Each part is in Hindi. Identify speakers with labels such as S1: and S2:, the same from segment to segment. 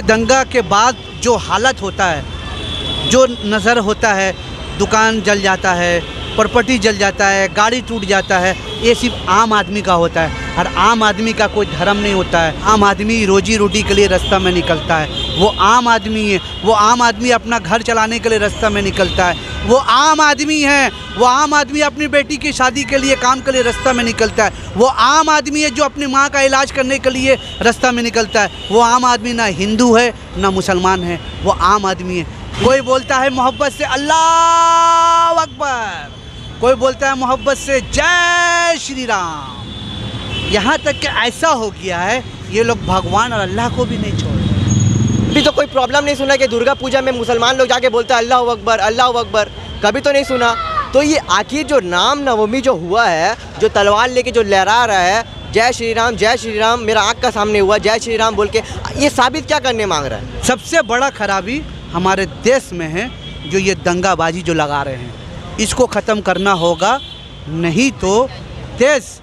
S1: दंगा के बाद जो हालत होता है, जो नज़र होता है, दुकान जल जाता है, प्रॉपर्टी जल जाता है, गाड़ी टूट जाता है, ये सिर्फ आम आदमी का होता है। और आम आदमी का कोई धर्म नहीं होता है। आम आदमी रोजी रोटी के लिए रास्ता में निकलता है। वो आम आदमी है, वो आम आदमी अपना घर चलाने के लिए रास्ता में निकलता है। वो आम आदमी है, वो आम आदमी अपनी बेटी की शादी के लिए काम के लिए रास्ता में निकलता है। वो आम आदमी है जो अपनी माँ का इलाज करने के लिए रास्ता में निकलता है। वो आम आदमी ना हिंदू है ना मुसलमान है, वो आम आदमी है। कोई बोलता है मोहब्बत से अल्लाह अकबर, कोई बोलता है मोहब्बत से जय श्री राम। यहाँ तक कि ऐसा हो गया है ये लोग भगवान और अल्लाह को भी नहीं छोड़ रहे।
S2: अभी तो कोई प्रॉब्लम नहीं सुना कि दुर्गा पूजा में मुसलमान लोग जाके बोलते हैं अल्लाह अकबर अल्लाह अकबर, कभी तो नहीं सुना। तो ये आखिर जो राम नवमी जो हुआ है, जो तलवार लेके जो लहरा रहा है जय श्री राम, मेरा आँख का सामने हुआ जय श्री राम बोल के, ये साबित क्या करने मांग रहा है?
S1: सबसे बड़ा खराबी हमारे देश में है जो ये दंगाबाजी जो लगा रहे हैं, इसको ख़त्म करना होगा, नहीं तो देश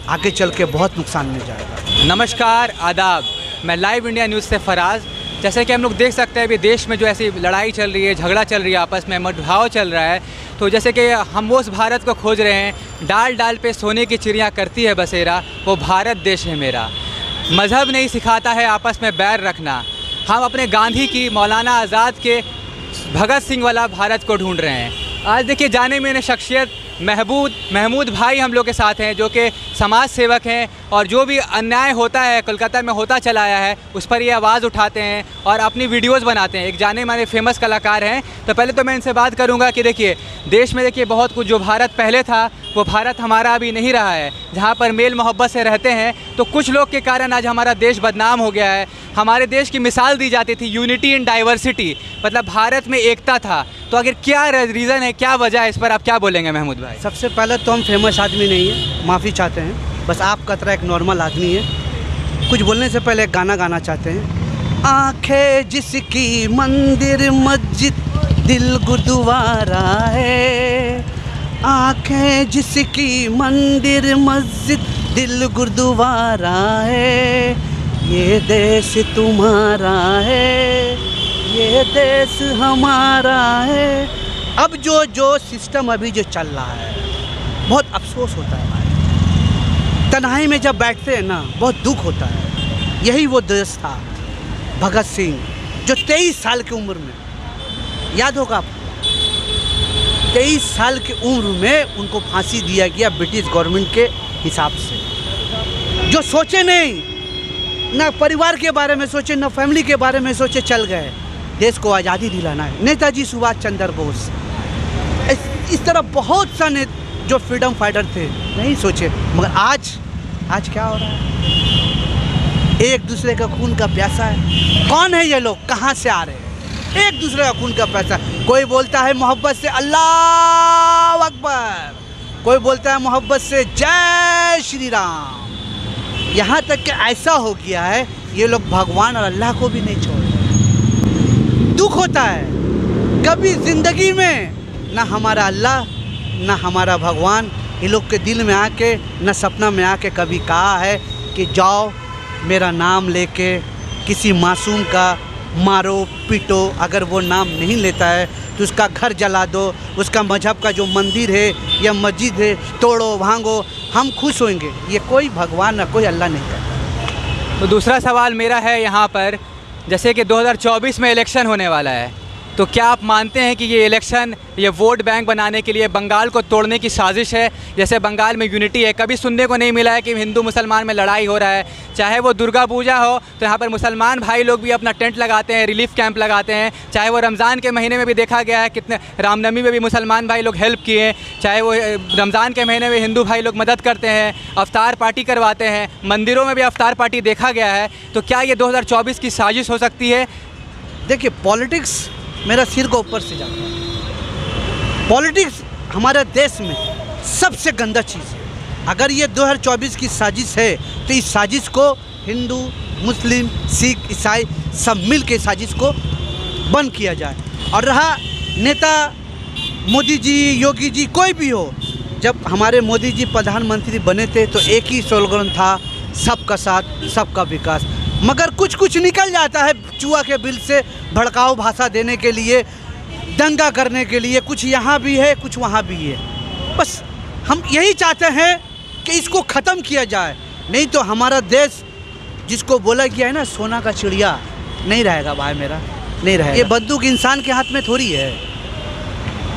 S1: आगे चल के बहुत नुकसान में जाएगा।
S3: नमस्कार, आदाब। मैं लाइव इंडिया न्यूज़ से फराज। जैसे कि हम लोग देख सकते हैं अभी देश में जो ऐसी लड़ाई चल रही है, झगड़ा चल रही है, आपस में मतभाव चल रहा है, तो जैसे कि हम वो उस भारत को खोज रहे हैं, डाल डाल पे सोने की चिड़िया करती है बसेरा, वो भारत देश है मेरा। मज़हब नहीं सिखाता है आपस में बैर रखना, हम अपने गांधी की, मौलाना आज़ाद के, भगत सिंह वाला भारत को ढूंढ रहे हैं। आज देखिए जाने माने शख्सियत महमूद भाई हम लोग के साथ हैं, जो कि समाज सेवक हैं और जो भी अन्याय होता है कोलकाता में होता चला आया है उस पर ये आवाज़ उठाते हैं और अपनी वीडियोस बनाते हैं। एक जाने माने फेमस कलाकार हैं। तो पहले तो मैं इनसे बात करूंगा कि देखिए देश में देखिए बहुत कुछ, जो भारत पहले था वो भारत हमारा अभी नहीं रहा है, जहाँ पर मेल मोहब्बत से रहते हैं। तो कुछ लोग के कारण आज हमारा देश बदनाम हो गया है। हमारे देश की मिसाल दी जाती थी यूनिटी इन डाइवर्सिटी, मतलब भारत में एकता था। तो अगर क्या रीज़न है, क्या वजह है, इस पर आप क्या बोलेंगे महमूद भाई?
S1: सबसे पहले तो हम फेमस आदमी नहीं है, माफ़ी चाहते हैं। बस आपका तरह एक नॉर्मल आदमी है। कुछ बोलने से पहले एक गाना गाना चाहते हैं। आंखें जिसकी मंदिर मस्जिद दिल गुरुद्वारा है, आंखें जिसकी मंदिर मस्जिद दिल गुरुद्वारा है, ये देश तुम्हारा है, ये देश हमारा है। अब जो सिस्टम अभी जो चल रहा है, बहुत अफसोस होता है भाई। तन्हाई में जब बैठते हैं ना, बहुत दुख होता है। यही वो देश था, भगत सिंह, जो 23 साल की उम्र में, याद होगा आपको, 23 साल की उम्र में उनको फांसी दिया गया ब्रिटिश गवर्नमेंट के हिसाब से। जो सोचे नहीं, ना परिवार के बारे में सोचे, ना फैमिली के बारे में सोचे, चल गए। देश को आज़ादी दिलाना है। नेताजी सुभाष चंद्र बोस, इस तरह बहुत सा जो फ्रीडम फाइटर थे, नहीं सोचे। मगर आज क्या हो रहा है? एक दूसरे का खून का प्यासा है। कौन है ये लोग, कहाँ से आ रहे हैं? एक दूसरे का खून का प्यासा। कोई बोलता है मोहब्बत से अल्लाह अकबर, कोई बोलता है मोहब्बत से जय श्री राम। यहाँ तक कि ऐसा हो गया है ये लोग भगवान और अल्लाह को भी नहीं छोड़ रहे। दुख होता है। कभी ज़िंदगी में ना हमारा अल्लाह ना हमारा भगवान ये लोग के दिल में आके, ना सपना में आके कभी कहा है कि जाओ मेरा नाम लेके किसी मासूम का मारो पीटो। अगर वो नाम नहीं लेता है तो उसका घर जला दो, उसका मजहब का जो मंदिर है या मस्जिद है तोड़ो भांगो, हम खुश होंगे। ये कोई भगवान ना कोई अल्लाह नहीं करता।
S3: तो दूसरा सवाल मेरा है यहाँ पर, जैसे कि 2024 में इलेक्शन होने वाला है, तो क्या आप मानते हैं कि ये इलेक्शन ये वोट बैंक बनाने के लिए बंगाल को तोड़ने की साजिश है? जैसे बंगाल में यूनिटी है, कभी सुनने को नहीं मिला है कि हिंदू मुसलमान में लड़ाई हो रहा है। चाहे वो दुर्गा पूजा हो तो यहाँ पर मुसलमान भाई लोग भी अपना टेंट लगाते हैं, रिलीफ कैंप लगाते हैं। चाहे वो रमज़ान के महीने में भी देखा गया है, कितने रामनवमी में भी मुसलमान भाई लोग हेल्प किए हैं। चाहे वो रमज़ान के महीने में हिंदू भाई लोग मदद करते हैं, अफ्तार पार्टी करवाते हैं, मंदिरों में भी अफ्तार पार्टी देखा गया है। तो क्या ये 2024 की साजिश हो सकती है?
S1: देखिए, पॉलिटिक्स मेरा सिर को ऊपर से जाता है। पॉलिटिक्स हमारे देश में सबसे गंदा चीज़ है। अगर ये 2024 की साजिश है तो इस साजिश को हिंदू, मुस्लिम, सिख, ईसाई सब मिल के साजिश को बंद किया जाए। और रहा नेता मोदी जी, योगी जी, कोई भी हो, जब हमारे मोदी जी प्रधानमंत्री बने थे तो एक ही स्लोगन था, सबका साथ सबका विकास। मगर कुछ कुछ निकल जाता है चुआ के बिल से भड़काऊ भाषा देने के लिए, दंगा करने के लिए। कुछ यहाँ भी है, कुछ वहाँ भी है। बस हम यही चाहते हैं कि इसको ख़त्म किया जाए, नहीं तो हमारा देश जिसको बोला गया है ना सोना का चिड़िया, नहीं रहेगा भाई मेरा, नहीं रहेगा। ये बंदूक इंसान के हाथ में थोड़ी है।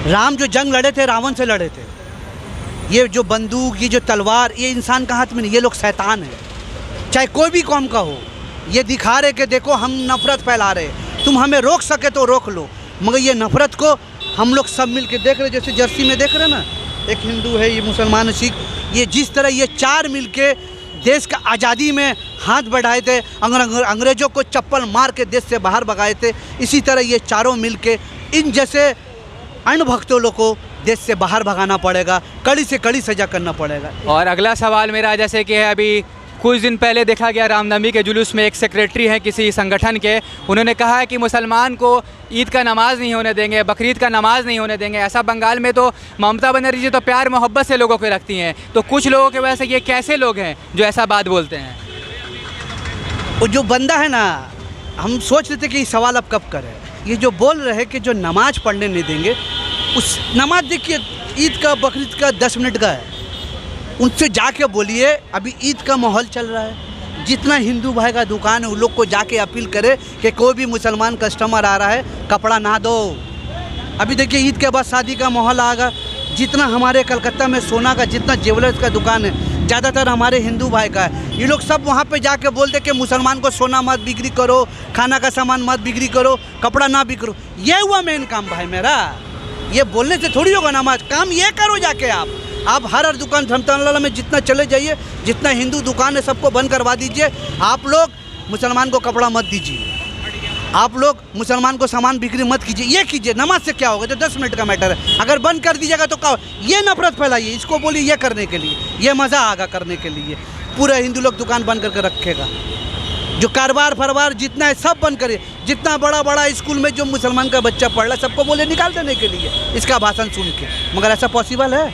S1: राम जो जंग लड़े थे रावण से लड़े थे। ये जो बंदूक, ये जो तलवार, ये इंसान का हाथ में नहीं। ये लोग शैतान हैं, चाहे कोई भी कौम का हो। ये दिखा रहे कि देखो हम नफ़रत फैला रहे, तुम हमें रोक सके तो रोक लो, मगर ये नफ़रत को हम लोग सब मिल के देख रहे। जैसे जर्सी में देख रहे ना, एक हिंदू है, ये मुसलमान है, सिख, ये जिस तरह ये चार मिल के देश का आज़ादी में हाथ बढ़ाए थे, अंग्रेज़ों को चप्पल मार के देश से बाहर भगाए थे, इसी तरह ये चारों मिल के इन जैसे अणभक्तों लोग को देश से बाहर भगाना पड़ेगा, कड़ी से कड़ी सज़ा करना पड़ेगा।
S3: और अगला सवाल मेरा जैसे कि है, अभी कुछ दिन पहले देखा गया रामनवमी के जुलूस में एक सेक्रेटरी हैं किसी संगठन के, उन्होंने कहा है कि मुसलमान को ईद का नमाज़ नहीं होने देंगे, बकरीद का नमाज़ नहीं होने देंगे। ऐसा बंगाल में तो ममता बनर्जी जी तो प्यार मोहब्बत से लोगों को रखती हैं, तो कुछ लोगों के वजह से ये कैसे लोग हैं जो ऐसा बात बोलते हैं?
S1: वो जो बंदा है ना, हम सोच रहे थे कि ये सवाल अब कब करें। ये जो बोल रहे हैं कि जो नमाज़ पढ़ने नहीं देंगे, उस नमाज देखिए ईद का बकरीद का 10 मिनट का है, उनसे जाके बोलिए। अभी ईद का माहौल चल रहा है, जितना हिंदू भाई का दुकान है उन लोग को जाके अपील करे कि कोई भी मुसलमान कस्टमर आ रहा है कपड़ा ना दो। अभी देखिए ईद के बाद शादी का माहौल आएगा। जितना हमारे कलकत्ता में सोना का जितना ज्वेलर्स का दुकान है ज़्यादातर हमारे हिंदू भाई का है। ये लोग सब वहाँ पे जाके बोलते कि मुसलमान को सोना मत बिक्री करो, खाना का सामान मत बिक्री करो, कपड़ा ना बिक्रो। ये हुआ मेन काम भाई मेरा। ये बोलने से थोड़ी होगा नमाज, काम ये करो जाके आप हर दुकान धर्मशाला में जितना चले जाइए, जितना हिंदू दुकान है सबको बंद करवा दीजिए। आप लोग मुसलमान को कपड़ा मत दीजिए, आप लोग मुसलमान को सामान बिक्री मत कीजिए, ये कीजिए। नमाज से क्या होगा, तो 10 मिनट का मैटर है। अगर बंद कर दीजिएगा तो क्या, ये नफरत फैलाइए, इसको बोलिए ये करने के लिए, ये मज़ा आगा करने के लिए। पूरे हिंदू लोग दुकान बंद करके रखेगा, जो कारोबार फरबार जितना है सब बंद करे। जितना बड़ा बड़ा स्कूल में जो मुसलमान का बच्चा पढ़ रहा है सबको बोले निकाल देने के लिए इसका भाषण सुन के, मगर ऐसा पॉसिबल है?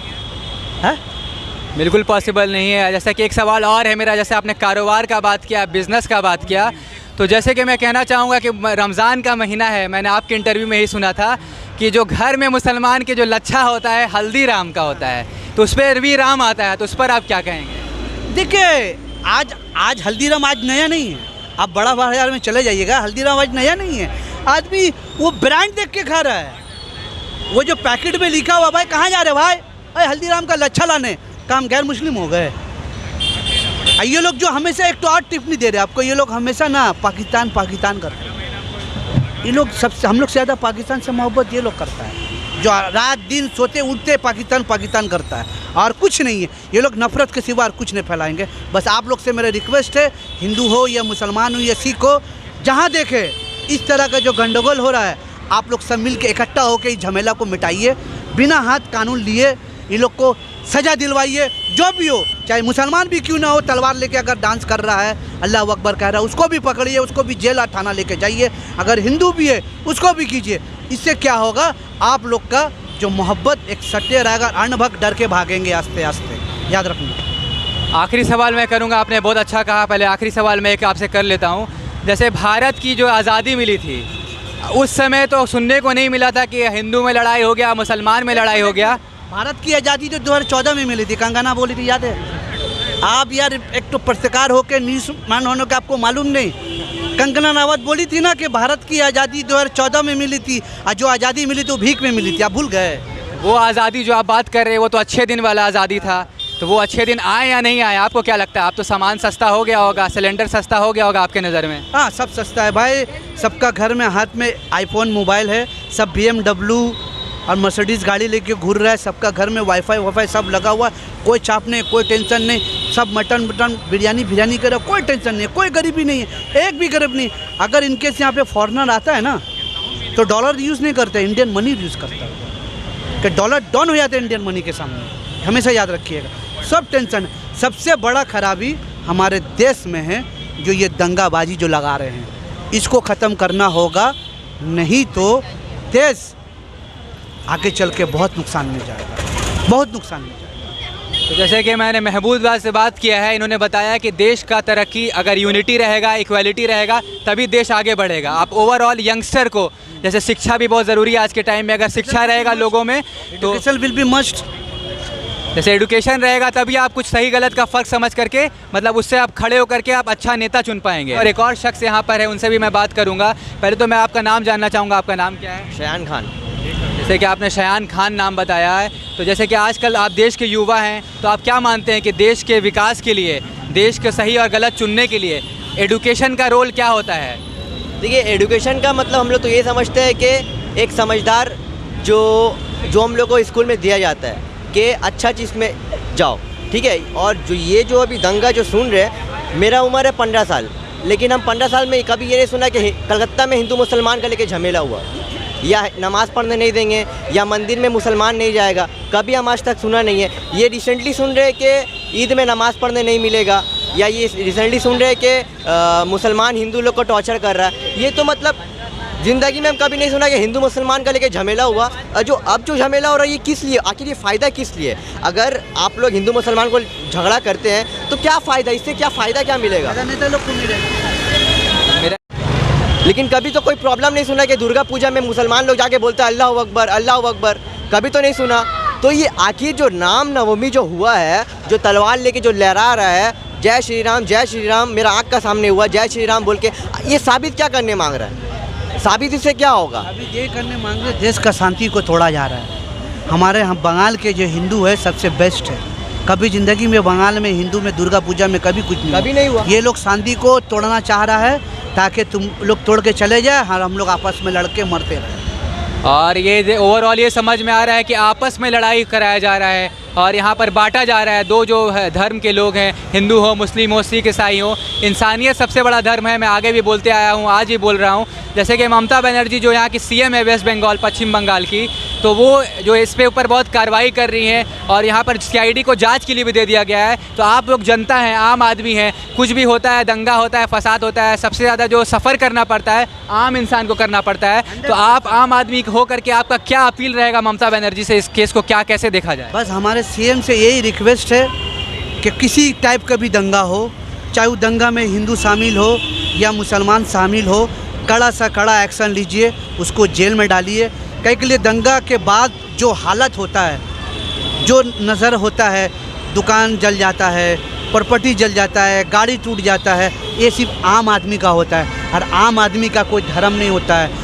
S3: बिल्कुल पॉसिबल नहीं है। जैसे कि एक सवाल और है मेरा, जैसे आपने कारोबार का बात किया, बिज़नेस का बात किया, तो जैसे कि मैं कहना चाहूँगा कि रमज़ान का महीना है, मैंने आपके इंटरव्यू में ही सुना था कि जो घर में मुसलमान के जो लच्छा होता है हल्दी राम का होता है, तो उस पर भी राम आता है, तो उस पर आप क्या कहेंगे?
S1: देखिए आज हल्दीराम आज नया नहीं है। आप बड़ा बाजार में चले जाइएगा, हल्दीराम आज नया नहीं है। आदमी वो ब्रांड देख के खा रहा है, वो जो पैकेट में लिखा हुआ, भाई कहाँ जा रहे भाई, अरे हल्दीराम का लच्छा लाने, काम गैर मुस्लिम हो गए। ये लोग जो हमेशा एक तो और टिप्पणी दे रहे हैं आपको, ये लोग हमेशा ना पाकिस्तान करते हैं। ये लोग सबसे, हम लोग से ज़्यादा पाकिस्तान से मोहब्बत ये लोग करता है, जो रात दिन सोते उठते पाकिस्तान करता है, और कुछ नहीं है। ये लोग नफरत के सिवा कुछ नहीं फैलाएंगे। बस आप लोग से मेरा रिक्वेस्ट है, हिंदू हो या मुसलमान हो या सिख हो, जहाँ देखे इस तरह का जो गंडगोल हो रहा है, आप लोग सब मिल के इकट्ठा होकर इस झमेला को मिटाइए, बिना हाथ कानून लिए ये लोग को सज़ा दिलवाइए। जो भी हो, चाहे मुसलमान भी क्यों ना हो, तलवार लेके अगर डांस कर रहा है, अल्लाह अकबर कह रहा है, उसको भी पकड़िए, उसको भी जेल थाना लेके जाइए। अगर हिंदू भी है उसको भी कीजिए। इससे क्या होगा, आप लोग का जो मोहब्बत एक सत्य रहेगा, अणभक्त डर के भागेंगे आस्ते आस्ते, याद रखना।
S3: आखिरी सवाल मैं करूँगा, आपने बहुत अच्छा कहा, पहले आखिरी सवाल मैं एक आपसे कर लेता हूँ। जैसे भारत की जो आज़ादी मिली थी, उस समय तो सुनने को नहीं मिला था कि हिंदू में लड़ाई हो गया, मुसलमान में लड़ाई हो गया।
S1: भारत की आज़ादी तो 2014 में मिली थी, कंगना बोली थी, याद है? आप यार एक तो पत्रकार होकर न्यूज़ मैन होने का आपको मालूम नहीं, कंगना रावत बोली थी ना कि भारत की आज़ादी 2014 में मिली थी, और जो आज़ादी मिली तो भीख में मिली थी। आप भूल गए?
S3: वो आज़ादी जो आप बात कर रहे हैं वो तो अच्छे दिन वाला आज़ादी था, तो वो अच्छे दिन आए या नहीं आए, आपको क्या लगता है? आप तो सामान सस्ता हो गया होगा, सिलेंडर सस्ता हो गया होगा आपके नज़र में?
S1: हाँ, सब सस्ता है भाई, सबका घर में हाथ में आईफोन मोबाइल है, सब BMW और मर्सिडीज़ गाड़ी लेके घूर रहा है, सबका घर में वाईफाई सब लगा हुआ है, कोई चाप नहीं, कोई टेंशन नहीं, सब मटन बिरयानी कर रहा, कोई टेंशन नहीं, कोई गरीबी नहीं है, एक भी गरीब नहीं। अगर इनकेस यहाँ पे फॉरेनर आता है ना, तो डॉलर यूज़ नहीं करते, इंडियन मनी यूज़ करता है, कि डॉलर डाउन हो जाते हैं इंडियन मनी के सामने, हमेशा याद रखिएगा। सब टेंशन, सबसे बड़ा खराबी हमारे देश में है जो ये दंगाबाजी जो लगा रहे हैं, इसको ख़त्म करना होगा, नहीं तो देश आगे चल के बहुत नुकसान में जाएगा, बहुत नुकसान में जाएगा।
S3: तो जैसे कि मैंने महबूब भाई से बात किया है, इन्होंने बताया कि देश का तरक्की अगर यूनिटी रहेगा, इक्वालिटी रहेगा, तभी देश आगे बढ़ेगा। आप ओवरऑल यंगस्टर को, जैसे शिक्षा भी बहुत ज़रूरी है आज के टाइम में, अगर शिक्षा रहेगा लोगों में तो
S1: एजुकेशन विल बी मस्ट।
S3: जैसे एजुकेशन रहेगा तभी आप कुछ सही गलत का फ़र्क समझ करके, मतलब उससे आप खड़े होकर के आप अच्छा नेता चुन पाएंगे। और एक और शख्स यहाँ पर है, उनसे भी मैं बात करूँगा। पहले तो मैं आपका नाम जानना चाहूँगा, आपका नाम क्या है?
S2: शयान खान।
S3: जैसे कि आपने शयान खान नाम बताया है, तो जैसे कि आजकल आप देश के युवा हैं, तो आप क्या मानते हैं कि देश के विकास के लिए, देश के सही और गलत चुनने के लिए एजुकेशन का रोल क्या होता है?
S2: देखिए, एजुकेशन का मतलब हम लोग तो ये समझते हैं कि एक समझदार जो हम लोग को स्कूल में दिया जाता है कि अच्छा चीज़ में जाओ, ठीक है। और जो अभी दंगा जो सुन रहे हैं, मेरा उम्र है 15 साल, लेकिन हम 15 साल में कभी ये नहीं सुना कि कलकत्ता में हिंदू मुसलमान का लेके झमेला हुआ, या नमाज़ पढ़ने नहीं देंगे, या मंदिर में मुसलमान नहीं जाएगा, कभी हम आज तक सुना नहीं है। ये रिसेंटली सुन रहे हैं कि ईद में नमाज़ पढ़ने नहीं मिलेगा, या ये रिसेंटली सुन रहे हैं कि मुसलमान हिंदू लोग को टॉर्चर कर रहा है। ये तो मतलब ज़िंदगी में हम कभी नहीं सुना कि हिंदू मुसलमान का लेके झमेला हुआ। अब जो झमेला हो रहा है ये किस लिए, आखिर ये फ़ायदा किस लिए? अगर आप लोग हिंदू मुसलमान को झगड़ा करते हैं तो क्या फ़ायदा, इससे क्या फ़ायदा क्या मिलेगा?
S1: नेता लोग को मिलेगा।
S2: लेकिन कभी तो कोई प्रॉब्लम नहीं सुना कि दुर्गा पूजा में मुसलमान लोग जाके बोलते हैं अल्लाह अकबर, अल्लाह अकबर, कभी तो नहीं सुना। तो ये आखिर जो राम नवमी जो हुआ है, जो तलवार लेके जो लहरा रहा है, जय श्री राम मेरा आँख का सामने हुआ, जय श्री राम बोल के, ये साबित क्या करने मांग रहा है? साबित इससे क्या होगा?
S1: अभी ये करने मांग रहे, देश का शांति को तोड़ा जा रहा है। हमारे हम बंगाल के जो हिंदू है सबसे बेस्ट है। कभी ज़िंदगी में बंगाल में हिंदू में दुर्गा पूजा में कभी कुछ नहीं हुआ। ये लोग शांति को तोड़ना चाह रहा है ताकि तुम लोग तोड़ के चले जाए, हम लोग आपस में लड़के मरते रहे।
S3: और ये ओवरऑल ये समझ में आ रहा है कि आपस में लड़ाई कराया जा रहा है और यहाँ पर बांटा जा रहा है। दो जो है धर्म के लोग हैं, हिंदू हो, मुस्लिम हो, सिख ईसाई हो, इंसानियत सबसे बड़ा धर्म है। मैं आगे भी बोलते आया हूँ, आज भी बोल रहा हूँ। जैसे कि ममता बनर्जी जो यहाँ की सीएम है वेस्ट बंगाल, पश्चिम बंगाल की, तो वो जो इस पे ऊपर बहुत कार्रवाई कर रही हैं और यहाँ पर सीआईडी को जांच के लिए भी दे दिया गया है। तो आप लोग जनता हैं, आम आदमी हैं, कुछ भी होता है, दंगा होता है, फसाद होता है, सबसे ज़्यादा जो सफ़र करना पड़ता है आम इंसान को करना पड़ता है। तो आप आम आदमी हो करके आपका क्या अपील रहेगा ममता बनर्जी से, इस केस को क्या कैसे देखा जाए?
S1: बस हमारे सीएम से यही रिक्वेस्ट है कि किसी टाइप का भी दंगा हो, चाहे वो दंगा में हिंदू शामिल हो या मुसलमान शामिल हो, कड़ा सा कड़ा एक्शन लीजिए, उसको जेल में डालिए। कई के लिए दंगा के बाद जो हालत होता है, जो नज़र होता है, दुकान जल जाता है, प्रॉपर्टी जल जाता है, गाड़ी टूट जाता है, ये सिर्फ आम आदमी का होता है। और आम आदमी का कोई धर्म नहीं होता है।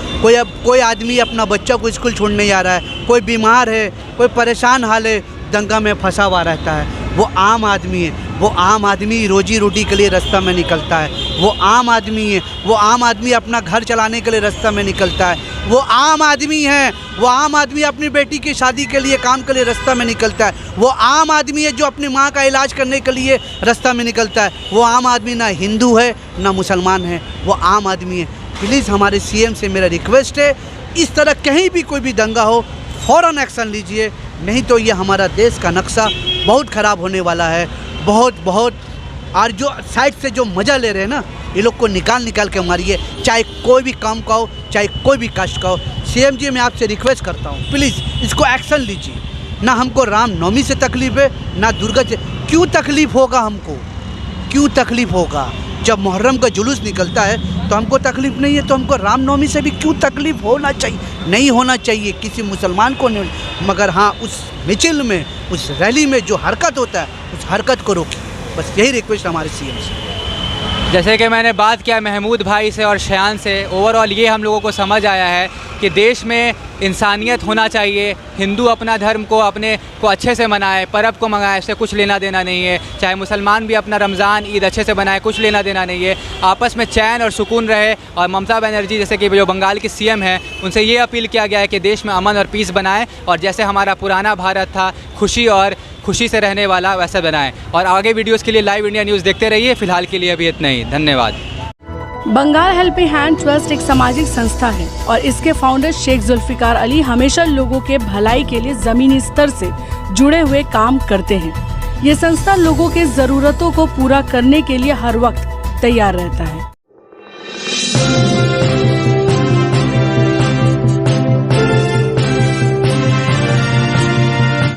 S1: कोई आदमी अपना बच्चा को स्कूल छोड़ने जा रहा है, कोई बीमार है, कोई परेशान हाल है, दंगा में फंसा हुआ रहता है, वो आम आदमी है। वो आम आदमी रोजी रोटी के लिए रास्ता में निकलता है, वो आम आदमी है। वो आम आदमी अपना घर चलाने के लिए रास्ता में निकलता है, वो आम आदमी है। वो आम आदमी अपनी बेटी की शादी के लिए काम के लिए रास्ता में निकलता है, वो आम आदमी है जो अपनी माँ का इलाज करने के लिए रास्ता में निकलता है। वो आम आदमी ना हिंदू है ना मुसलमान है, वो आम आदमी है। प्लीज़ हमारे सीएम से मेरा रिक्वेस्ट है, इस तरह कहीं भी कोई भी दंगा हो फ़ौरन एक्शन लीजिए, नहीं तो ये हमारा देश का नक्शा बहुत ख़राब होने वाला है। बहुत और जो साइड से जो मज़ा ले रहे हैं ना, ये लोग को निकाल के मारिए, चाहे कोई भी काम का हो, चाहे कोई भी कास्ट का हो। सीएम जी मैं आपसे रिक्वेस्ट करता हूँ, प्लीज़ इसको एक्शन लीजिए। ना हमको रामनवमी से तकलीफ़ है, ना दुर्गा से। क्यों तकलीफ़ होगा हमको? क्यों तकलीफ़ होगा? जब मुहर्रम का जुलूस निकलता है तो हमको तकलीफ़ नहीं है, तो हमको रामनवमी से भी क्यों तकलीफ़ होना चाहिए? नहीं होना चाहिए किसी मुसलमान को नहीं। मगर हाँ, उस मिचिल में, उस रैली में जो हरकत होता है, उस हरकत को रोकिए। बस यही रिक्वेस्ट हमारे सीएम से।
S3: जैसे कि मैंने बात किया महमूद भाई से और शयान से, ओवरऑल ये हम लोगों को समझ आया है कि देश में इंसानियत होना चाहिए। हिंदू अपना धर्म को अपने को अच्छे से मनाए, पर्व को मनाए, इससे कुछ लेना देना नहीं है। चाहे मुसलमान भी अपना रमज़ान ईद अच्छे से बनाए, कुछ लेना देना नहीं है। आपस में चैन और सुकून रहे। और ममता बनर्जी जैसे कि जो बंगाल की सीएम है, उनसे ये अपील किया गया है कि देश में अमन और पीस बनाएं और जैसे हमारा पुराना भारत था, खुशी से रहने वाला, वैसे बनाएं। और आगे वीडियोज़ के लिए लाइव इंडिया न्यूज़ देखते रहिए। फ़िलहाल के लिए अभी इतना ही, धन्यवाद।
S4: बंगाल हेल्पिंग हैंड ट्रस्ट एक सामाजिक संस्था है और इसके फाउंडर शेख जुल्फिकार अली हमेशा लोगों के भलाई के लिए जमीनी स्तर से जुड़े हुए काम करते हैं। ये संस्था लोगों के जरूरतों को पूरा करने के लिए हर वक्त तैयार रहता है।